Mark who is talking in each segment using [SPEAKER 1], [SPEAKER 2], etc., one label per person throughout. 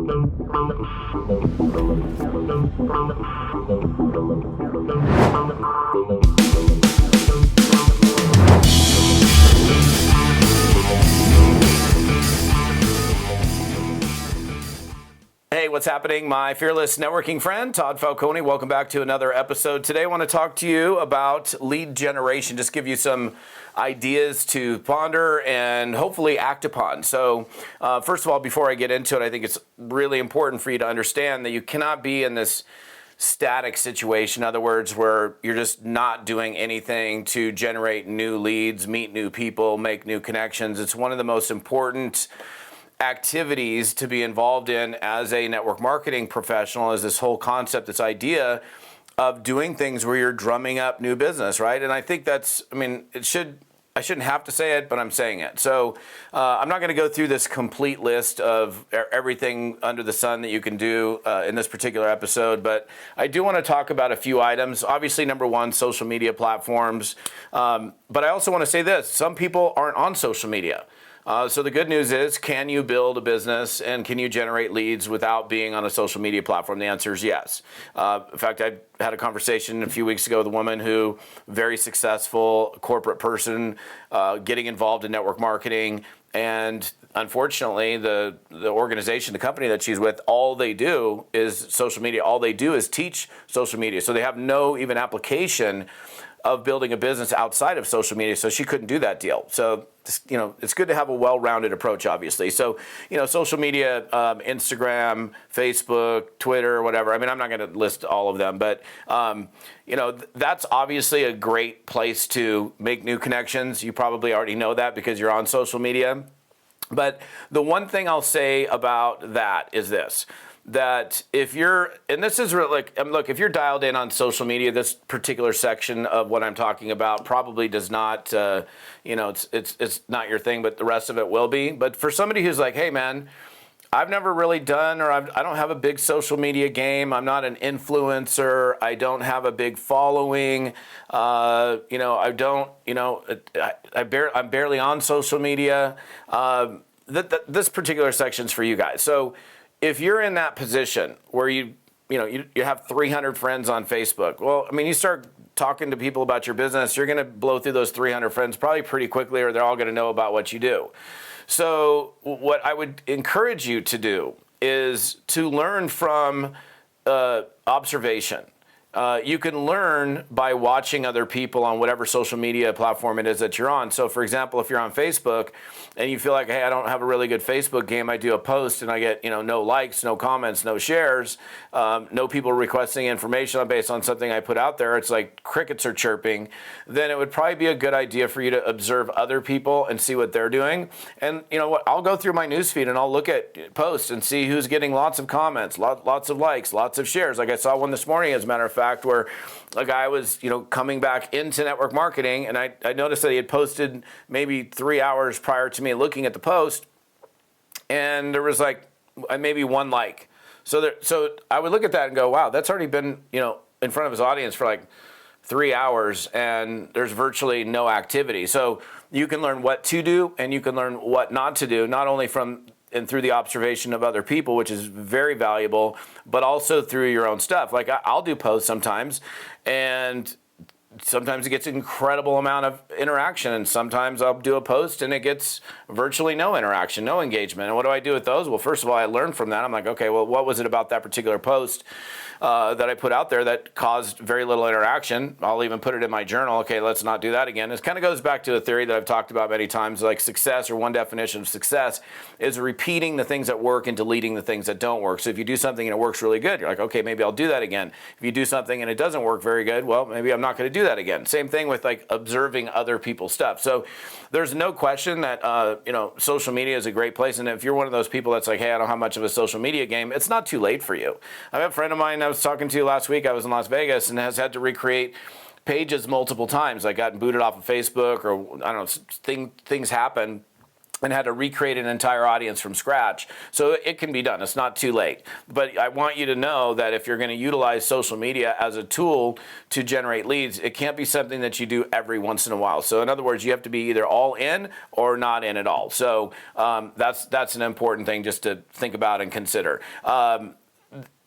[SPEAKER 1] Hey, what's happening, my fearless networking friend, Todd Falcone. Welcome back to another episode. Today I want to talk to you about lead generation, just give you some ideas to ponder and hopefully act upon. So first of all, before I get into it, I think it's really important for you to understand that you cannot be in this static situation. In other words, where you're just not doing anything to generate new leads, meet new people, make new connections. It's one of the most important activities to be involved in as a network marketing professional, is this whole concept, this idea of doing things where you're drumming up new business, right? And I think that's, I shouldn't have to say it, but I'm saying it. So I'm not going to go through this complete list of everything under the sun that you can do in this particular episode, but I do want to talk about a few items. Obviously, number one, social media platforms. But I also want to say this, some people aren't on social media. So the good news is, can you build a business and can you generate leads without being on a social media platform? The answer is yes. In fact, I had a conversation a few weeks ago with a woman who, very successful corporate person, getting involved in network marketing. And unfortunately, the organization, the company that she's with, all they do is social media. All they do is teach social media. So they have no even application of building a business outside of social media, so she couldn't do that deal. So, it's good to have a well-rounded approach, obviously. So, social media, Instagram, Facebook, Twitter, whatever. I'm not going to list all of them, but, that's obviously a great place to make new connections. You probably already know that because you're on social media. But the one thing I'll say about that is this, that if you're, and this is really look, if you're dialed in on social media, this particular section of what I'm talking about probably does not, it's not your thing, but the rest of it will be. But for somebody who's like, hey man, I've never really done, or I don't have a big social media game. I'm not an influencer. I don't have a big following. I'm barely on social media. This particular section's for you guys. So if you're in that position where you have 300 friends on Facebook, well, you start talking to people about your business, you're going to blow through those 300 friends probably pretty quickly, or they're all going to know about what you do. So what I would encourage you to do is to learn from observation. You can learn by watching other people on whatever social media platform it is that you're on. So, for example, if you're on Facebook and you feel like, hey, I don't have a really good Facebook game, I do a post and I get, no likes, no comments, no shares, no people requesting information based on something I put out there, it's like crickets are chirping, then it would probably be a good idea for you to observe other people and see what they're doing. And you know what? I'll go through my newsfeed and I'll look at posts and see who's getting lots of comments, lots of likes, lots of shares. Like I saw one this morning, as a matter of fact, where a guy was, coming back into network marketing, and I noticed that he had posted maybe 3 hours prior to me looking at the post, and there was like maybe one like. So I would look at that and go, wow, that's already been, in front of his audience for like 3 hours, and there's virtually no activity. So you can learn what to do, and you can learn what not to do, not only from and through the observation of other people, which is very valuable, but also through your own stuff. Like I'll do posts sometimes, and sometimes it gets an incredible amount of interaction, and sometimes I'll do a post and it gets virtually no interaction, no engagement. And what do I do with those? Well, first of all, I learned from that. I'm like, okay, well, what was it about that particular post that I put out there that caused very little interaction? I'll even put it in my journal. Okay, let's not do that again. It kind of goes back to a theory that I've talked about many times, like success, or one definition of success is repeating the things that work and deleting the things that don't work. So if you do something and it works really good, you're like, okay, maybe I'll do that again. If you do something and it doesn't work very good, well, maybe I'm not going to do that again. Same thing with like observing other people's stuff. So there's no question that social media is a great place. And if you're one of those people that's like, hey, I don't have much of a social media game, it's not too late for you. I have a friend of mine I was talking to last week. I was in Las Vegas and has had to recreate pages multiple times. I got booted off of Facebook, or I don't know, things happen. and had to recreate an entire audience from scratch. So it can be done. It's not too late. But I want you to know that if you're going to utilize social media as a tool to generate leads, it can't be something that you do every once in a while. So in other words, you have to be either all in or not in at all. So that's an important thing just to think about and consider.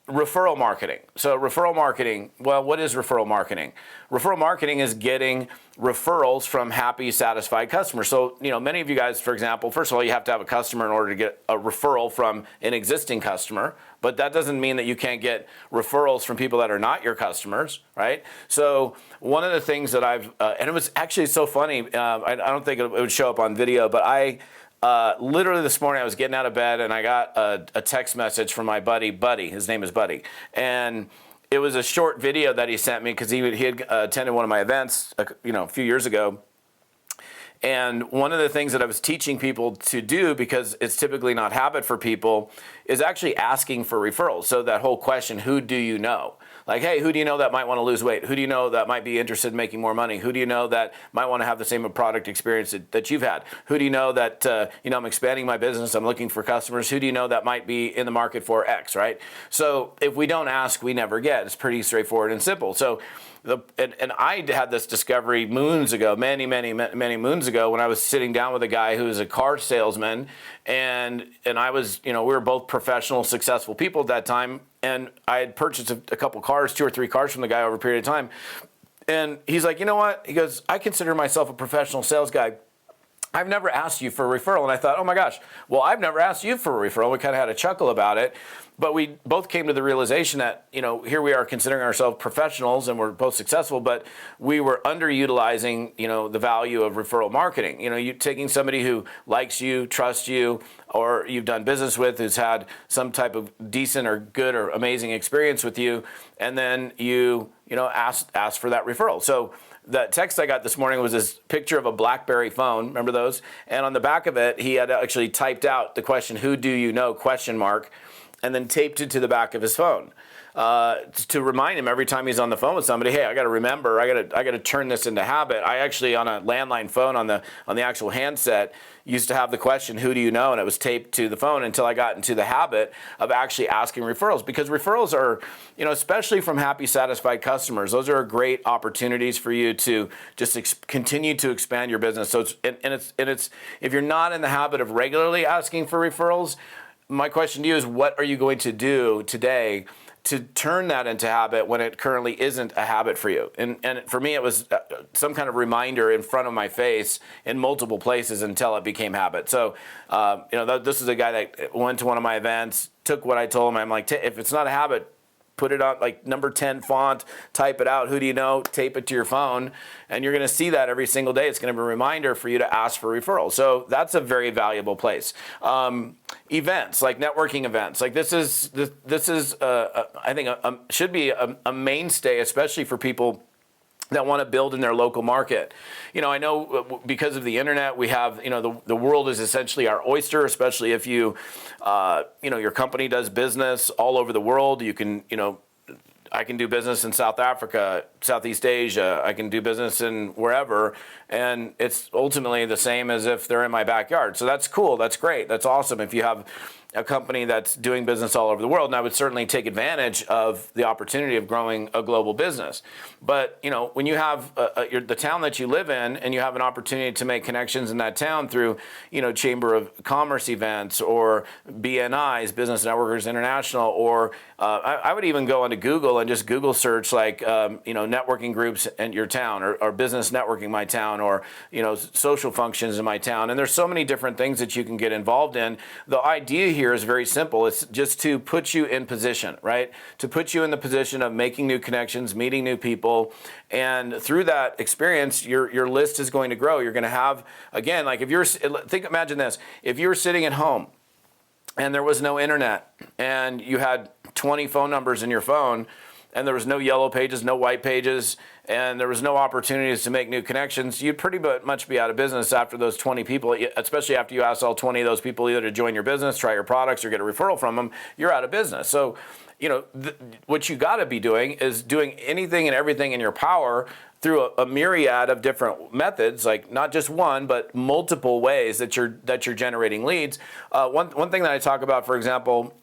[SPEAKER 1] Referral marketing. So referral marketing, well, what is referral marketing? Referral marketing is getting referrals from happy, satisfied customers. So, many of you guys, for example, first of all, you have to have a customer in order to get a referral from an existing customer, but that doesn't mean that you can't get referrals from people that are not your customers, right? So one of the things that and it was actually so funny, I don't think it would show up on video, but literally this morning I was getting out of bed and I got a text message from my buddy, his name is Buddy, and it was a short video that he sent me because he had attended one of my events a few years ago. And one of the things that I was teaching people to do, because it's typically not habit for people, is actually asking for referrals. So that whole question, who do you know? Like, hey, who do you know that might want to lose weight? Who do you know that might be interested in making more money? Who do you know that might want to have the same product experience that you've had? Who do you know that, I'm expanding my business, I'm looking for customers. Who do you know that might be in the market for X, right? So if we don't ask, we never get. It's pretty straightforward and simple. So and I had this discovery moons ago, many moons ago, when I was sitting down with a guy who was a car salesman, and I was, we were both professional, successful people at that time, and I had purchased a couple cars, 2 or 3 cars from the guy over a period of time, and he's like, you know what? He goes, I consider myself a professional sales guy. I've never asked you for a referral. And I thought, oh my gosh, well, I've never asked you for a referral. We kind of had a chuckle about it. But we both came to the realization that, here we are considering ourselves professionals and we're both successful, but we were underutilizing, the value of referral marketing. You taking somebody who likes you, trusts you, or you've done business with, who's had some type of decent or good or amazing experience with you, and then you ask for that referral. So the text I got this morning was this picture of a BlackBerry phone. Remember those? And on the back of it, he had actually typed out the question, who do you know, ? And then taped it to the back of his phone to remind him every time he's on the phone with somebody, hey, I got to remember, I got to turn this into habit. I actually, on a landline phone on the actual handset, used to have the question, who do you know? And it was taped to the phone until I got into the habit of actually asking referrals, because referrals are, especially from happy, satisfied customers, those are great opportunities for you to just continue to expand your business. So it's if you're not in the habit of regularly asking for referrals, my question to you is, what are you going to do today to turn that into habit when it currently isn't a habit for you? And for me, it was some kind of reminder in front of my face in multiple places until it became habit. So, this is a guy that went to one of my events, took what I told him. I'm like, if it's not a habit, put it on like number 10 font, type it out, who do you know, tape it to your phone, and you're going to see that every single day. It's going to be a reminder for you to ask for referrals. So that's a very valuable place. Events, like networking events, like this is I think should be a mainstay, especially for people that want to build in their local market. I know because of the internet, we have, the world is essentially our oyster, especially if you, your company does business all over the world. You can, I can do business in South Africa, Southeast Asia. I can do business in wherever. And it's ultimately the same as if they're in my backyard. So that's cool. That's great. That's awesome. If you have a company that's doing business all over the world, and I would certainly take advantage of the opportunity of growing a global business. But when you have the town that you live in, and you have an opportunity to make connections in that town through Chamber of Commerce events or BNIs, Business Networkers International, or I would even go onto Google and just Google search like networking groups in your town, or business networking my town, or social functions in my town. And there's so many different things that you can get involved in. The idea here is very simple. It's just to put you in position, right? To put you in the position of making new connections, meeting new people, and through that experience, your list is going to grow. You're going to have, again, like imagine this: if you were sitting at home and there was no internet, and you had 20 phone numbers in your phone, and there was no yellow pages, no white pages, and there was no opportunities to make new connections, you'd pretty much be out of business after those 20 people, especially after you ask all 20 of those people either to join your business, try your products, or get a referral from them. You're out of business. So, what you got to be doing is doing anything and everything in your power through a myriad of different methods, like not just one, but multiple ways that you're generating leads. One thing that I talk about, for example,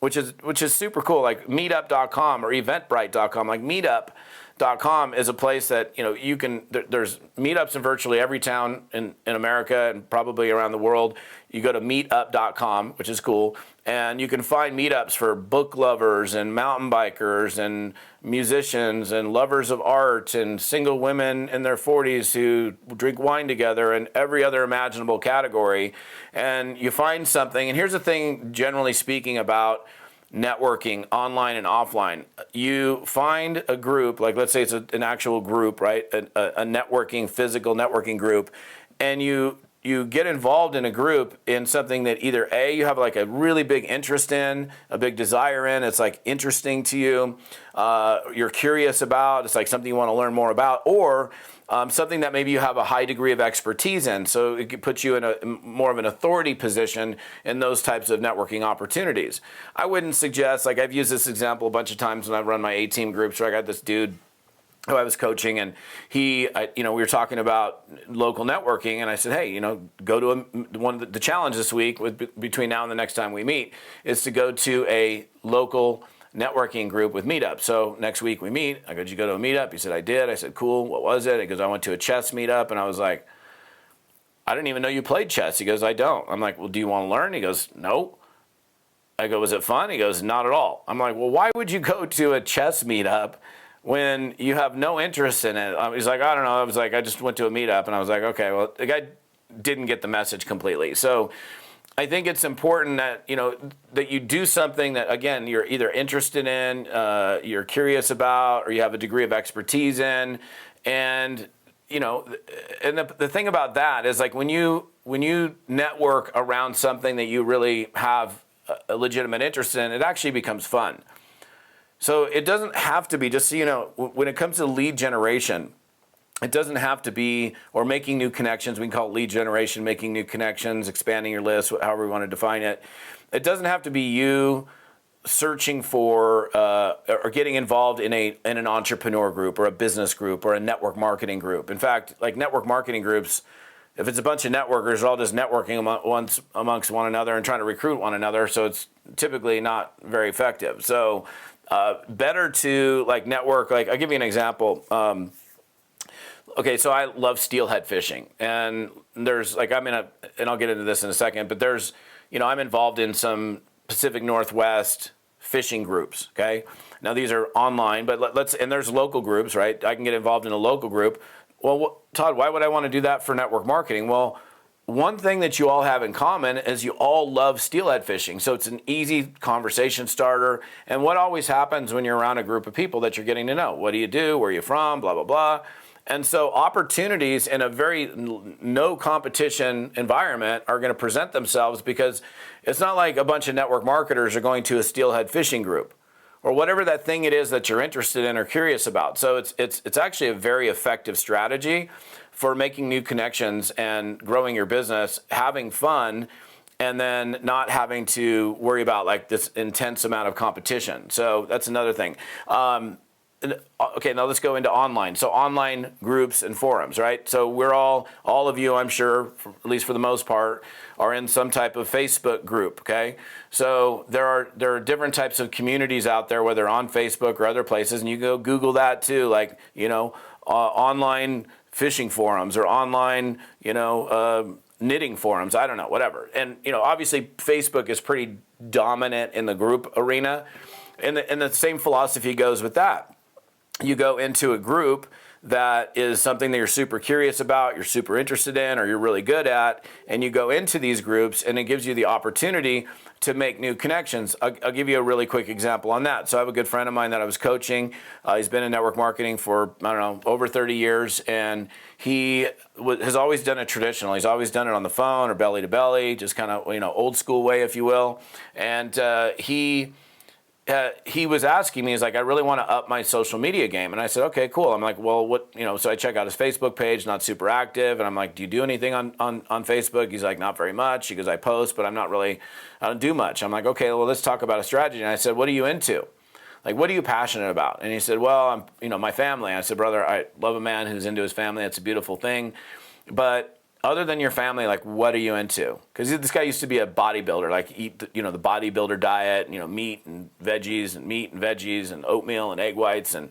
[SPEAKER 1] which is super cool, like meetup.com or eventbrite.com. Like meetup.com is a place that, you can, there's meetups in virtually every town in America and probably around the world. You go to meetup.com, which is cool, and you can find meetups for book lovers and mountain bikers and musicians and lovers of art and single women in their 40s who drink wine together and every other imaginable category. And you find something, and here's the thing, generally speaking, about networking online and offline. You find a group, like let's say it's an actual group, right? A networking, physical networking group, and you get involved in a group in something that either A, you have like a really big interest in, a big desire in, it's like interesting to you, you're curious about, it's like something you want to learn more about, or something that maybe you have a high degree of expertise in. So it could put you in a more of an authority position in those types of networking opportunities. I wouldn't suggest, like I've used this example a bunch of times when I run my A-team groups, where I got this dude who I was coaching, and we were talking about local networking, and I said, hey, go to one of the challenge this week between now and the next time we meet is to go to a local networking group with Meetup. So next week we meet. I go, did you go to a meetup? He said, I did. I said, cool. What was it? He goes, I went to a chess meetup. And I was like, I didn't even know you played chess. He goes, I don't. I'm like, well, do you want to learn? He goes, no. I go, was it fun? He goes, not at all. I'm like, well, why would you go to a chess meetup when you have no interest in it? He's like, I don't know. I was like, I just went to a meetup. And I was like, okay, well, the guy didn't get the message completely. So I think it's important that, that you do something that, again, you're either interested in, you're curious about, or you have a degree of expertise in. And, and the thing about that is, like, when you network around something that you really have a legitimate interest in, it actually becomes fun. So it doesn't have to be, just so you know, when it comes to lead generation, it doesn't have to be, or making new connections, we can call it lead generation, making new connections, expanding your list, however we want to define it. It doesn't have to be you searching for or getting involved in an entrepreneur group or a business group or a network marketing group. In fact, like network marketing groups, if it's a bunch of networkers, they're all just networking amongst one another and trying to recruit one another, so it's typically not very effective. So better to like network, like I'll give you an example. Okay, so I love steelhead fishing, and there's like, and I'll get into this in a second, but there's, I'm involved in some Pacific Northwest fishing groups, okay? Now these are online, but and there's local groups, right? I can get involved in a local group. Well, Todd, why would I want to do that for network marketing? Well, one thing that you all have in common is you all love steelhead fishing. So it's an easy conversation starter. And what always happens when you're around a group of people that you're getting to know? What do you do? Where are you from? Blah, blah, blah. And so opportunities in a very no competition environment are going to present themselves, because it's not like a bunch of network marketers are going to a steelhead fishing group or whatever that thing it is that you're interested in or curious about. So it's actually a very effective strategy for making new connections and growing your business, having fun, and then not having to worry about like this intense amount of competition. So that's another thing. Okay, now let's go into online. So online groups and forums, right? So we're all of you, I'm sure, at least for the most part, are in some type of Facebook group, okay? So there are different types of communities out there, whether on Facebook or other places, and you go Google that too, like, online fishing forums or online, knitting forums, I don't know, whatever. And, obviously Facebook is pretty dominant in the group arena, and the same philosophy goes with that. You go into a group that is something that you're super curious about, you're super interested in, or you're really good at, and you go into these groups, and it gives you the opportunity to make new connections. I'll give you a really quick example on that. So I have a good friend of mine that I was coaching. He's been in network marketing for, over 30 years, and he has always done it traditional. He's always done it on the phone or belly to belly, just kind of, old school way, if you will. And he was asking me, he's like, I really want to up my social media game. And I said, okay, cool. I'm like, well, what, so I check out his Facebook page, not super active. And I'm like, do you do anything on Facebook? He's like, not very much. He goes, I post, but I don't do much. I'm like, okay, well, let's talk about a strategy. And I said, what are you into? Like, what are you passionate about? And he said, well, my family. I said, brother, I love a man who's into his family. That's a beautiful thing. But other than your family, like, what are you into? Because this guy used to be a bodybuilder, like eat, the bodybuilder diet, meat and veggies and oatmeal and egg whites. And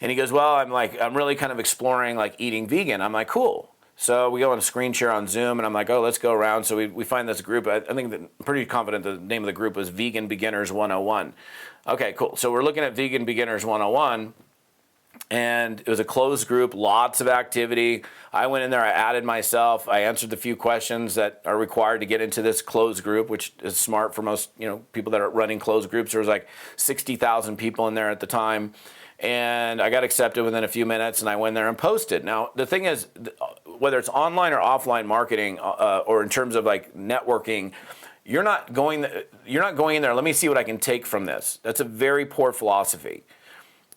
[SPEAKER 1] he goes, well, I'm really kind of exploring like eating vegan. I'm like, cool. So we go on a screen share on Zoom, and I'm like, oh, let's go around. So we find this group. I think I'm pretty confident the name of the group was Vegan Beginners 101. Okay, cool. So we're looking at Vegan Beginners 101, and it was a closed group, lots of activity. I went in there, I added myself, I answered the few questions that are required to get into this closed group, which is smart for most people that are running closed groups. There was like 60,000 people in there at the time. And I got accepted within a few minutes, and I went there and posted. Now, the thing is, whether it's online or offline marketing, or in terms of like networking, you're not going in there, let me see what I can take from this. That's a very poor philosophy.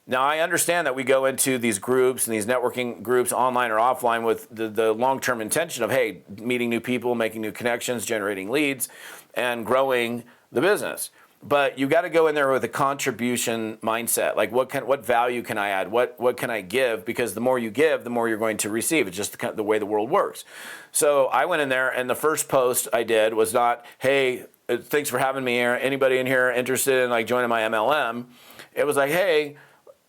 [SPEAKER 1] Now, I understand that we go into these groups and these networking groups, online or offline, with the long-term intention of, hey, meeting new people, making new connections, generating leads, and growing the business. But you got to go in there with a contribution mindset. Like, what value can I add? What can I give? Because the more you give, the more you're going to receive. It's just the way the world works. So I went in there, and the first post I did was not, hey, thanks for having me here. Anybody in here interested in like joining my MLM? It was like, hey,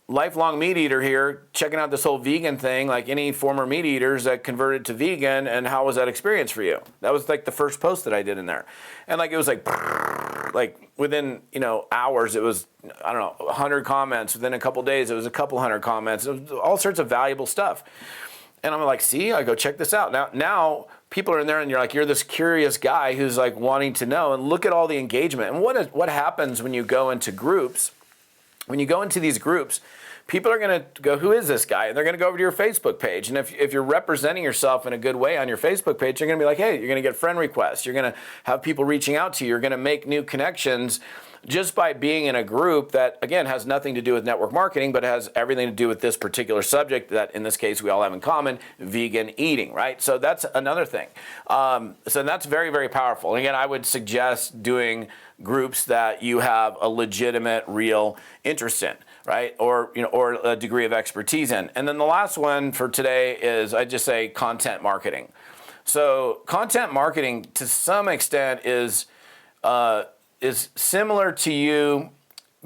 [SPEAKER 1] lifelong meat eater here, checking out this whole vegan thing, like any former meat eaters that converted to vegan, and how was that experience for you? That was like the first post that I did in there. And like, it was like within, hours, it was, 100 comments. Within a couple days, it was a couple hundred comments. It was all sorts of valuable stuff. And I'm like, see, I go check this out. Now people are in there, and you're this curious guy who's like wanting to know, and look at all the engagement. And what happens when you go into groups? When you go into these groups, people are going to go, who is this guy? And they're going to go over to your Facebook page. And if you're representing yourself in a good way on your Facebook page, you're going to be like, hey, you're going to get friend requests. You're going to have people reaching out to you. You're going to make new connections just by being in a group that, again, has nothing to do with network marketing, but has everything to do with this particular subject that, in this case, we all have in common, vegan eating, right? So that's another thing. So that's very, very powerful. And again, I would suggest doing groups that you have a legitimate, real interest in, right? Or a degree of expertise in. And then the last one for today is, I just say, content marketing. So content marketing, to some extent, is similar to you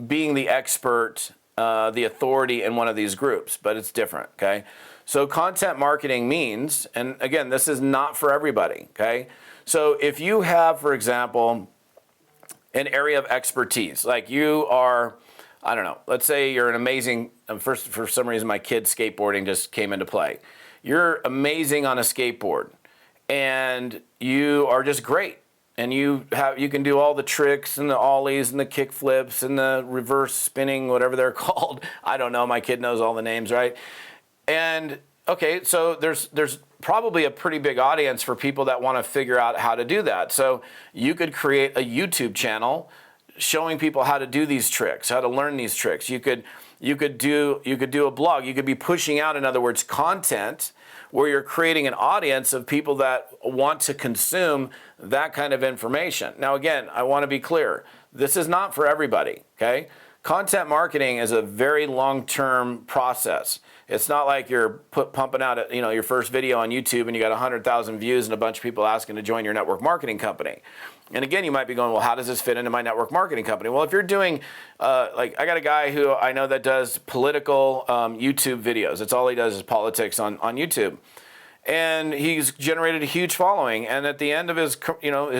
[SPEAKER 1] being the expert, the authority in one of these groups, but it's different, okay? So content marketing means, and again, this is not for everybody, okay? So if you have, for example, an area of expertise, like you are, let's say you're an amazing, first, for some reason my kid's skateboarding just came into play. You're amazing on a skateboard, and you are just great. And you can do all the tricks and the ollies and the kick flips and the reverse spinning, whatever they're called. I don't know. My kid knows all the names, right? And okay, so there's probably a pretty big audience for people that want to figure out how to do that. So you could create a YouTube channel showing people how to do these tricks, how to learn these tricks. You could do a blog. You could be pushing out, in other words, content where you're creating an audience of people that want to consume that kind of information. Now, again, I want to be clear. This is not for everybody, okay? Content marketing is a very long-term process. It's not like you're pumping out your first video on YouTube and you got 100,000 views and a bunch of people asking to join your network marketing company. And again, you might be going, well, how does this fit into my network marketing company? Well, if you're doing, I got a guy who I know that does political YouTube videos. That's all he does is politics on YouTube. And he's generated a huge following. And at the end of his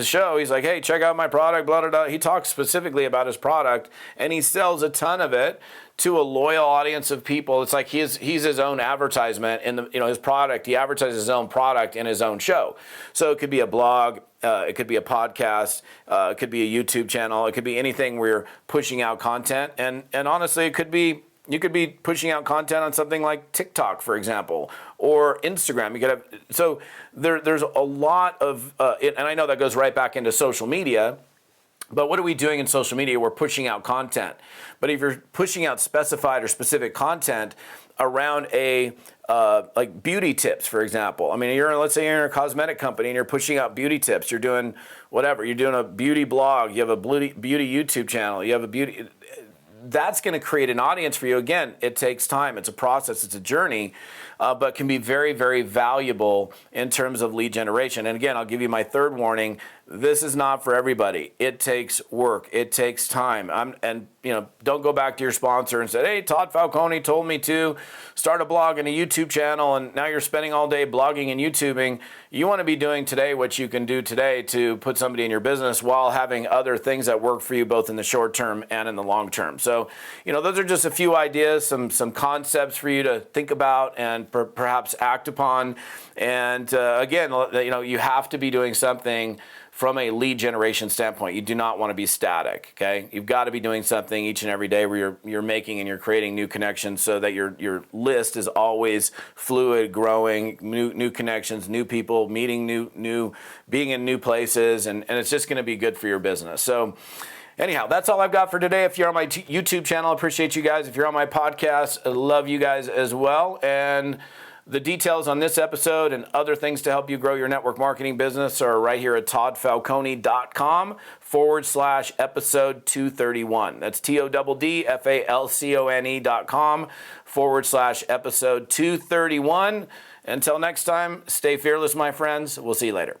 [SPEAKER 1] show, he's like, hey, check out my product, blah, blah, blah. He talks specifically about his product, and he sells a ton of it to a loyal audience of people. It's like he's his own advertisement in his product. He advertises his own product in his own show. So it could be a blog, it could be a podcast, it could be a YouTube channel, it could be anything where you're pushing out content. And honestly, it could be, you could be pushing out content on something like TikTok, for example, or Instagram. You could have, so there's a lot of, and I know that goes right back into social media. But what are we doing in social media? We're pushing out content. But if you're pushing out specified or specific content around like beauty tips, for example. I mean, let's say you're in a cosmetic company and you're pushing out beauty tips. You're doing whatever. You're doing a beauty blog. You have a beauty YouTube channel. You have a beauty. that's going to create an audience for you. Again, it takes time. It's a process. It's a journey, but can be very, very valuable in terms of lead generation. And again, I'll give you my third warning. This is not for everybody. It takes work. It takes time. Don't go back to your sponsor and say, hey, Todd Falcone told me to start a blog and a YouTube channel, and now you're spending all day blogging and YouTubing. You want to be doing today what you can do today to put somebody in your business while having other things that work for you both in the short term and in the long term. So, those are just a few ideas, some concepts for you to think about and perhaps act upon. And again, you have to be doing something from a lead generation standpoint. You do not want to be static, okay? You've got to be doing something each and every day where you're making and you're creating new connections so that your list is always fluid, growing, new connections, new people, meeting being in new places, and it's just going to be good for your business. So anyhow, that's all I've got for today. If you're on my YouTube channel, I appreciate you guys. If you're on my podcast, I love you guys as well. And the details on this episode and other things to help you grow your network marketing business are right here at toddfalcone.com/episode 231. That's TODDFALCONE.com/episode 231. Until next time, stay fearless, my friends. We'll see you later.